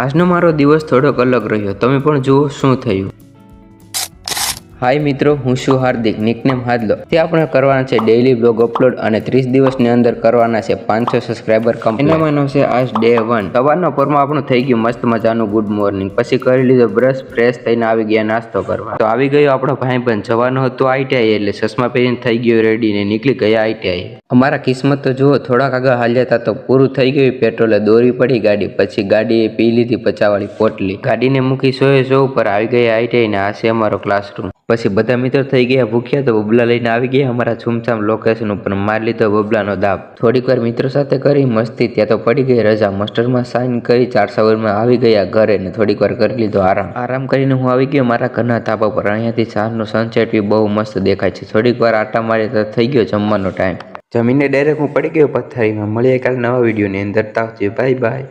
આજનો મારો દિવસ થોડોક અલગ રહ્યો, તમે પણ જુઓ શું થયું। હાય મિત્રો, હું છું હાર્દિક, નિકનેમ હાદલો। તે આપણે કરવાના છે ડેઈલી બ્લોગ અપલોડ અને 30 દિવસની અંદર કરવાના છે 500 સબસ્ક્રાઇબર કમ્પ્લીટ। એનામાંનો છે આજ ડે 1। સવારના પોરમાં આપણું થઈ ગયું મસ્ત મજાનું ગુડ મોર્નિંગ, પછી કરી લીધો બ્રશ, ફ્રેશ થઈને આવી ગયા નાસ્તો કરવા। તો આવી ગયો આપણો ભાઈબંધ, જવાનું હતું ITI એટલે ચશ્મા પહેરીને થઈ ગયો રેડી ને નીકળી ગયા ITI। અમારા કિસ્મત તો જુઓ, થોડાક આગળ હાલ્યા હતા તો પૂરું થઈ ગયું પેટ્રોલે, દોરી પડી ગાડી, પછી ગાડીએ પી લીધી 50 વાળી પોટલી, ગાડીને મૂકી 100 ઉપર આવી ગયા ITI ને આ છે અમારો ક્લાસરૂમ। પછી બધા મિત્રો થઈ ગયા ભૂખ્યા તો બબલા લઈને આવી ગયા અમારા છૂમછામ લોકેશન ઉપર, મારી લીધો બબલાનો દાબ। થોડીક વાર મિત્રો સાથે કરી મસ્તી, ત્યાં તો પડી ગઈ રજા, માસ્ટરમાં સાઇન કરી 4 સવારમાં આવી ગયા ઘરે ને થોડીક વાર કરી લીધો આરામ કરીને હું આવી ગયો મારા ઘરના ધાબા પર। અહીંયાથી સાંજનો સનસેટ બી બહુ મસ્ત દેખાય છે। થોડીક વાર આટા મારી તો થઈ ગયો જમવાનો ટાઈમ, જમીને ડાયરેક્ટ હું પડી ગયો પથારીમાં। મળીએ કાલે નવા વિડીયોની અંદર, તાવજો, બાય બાય।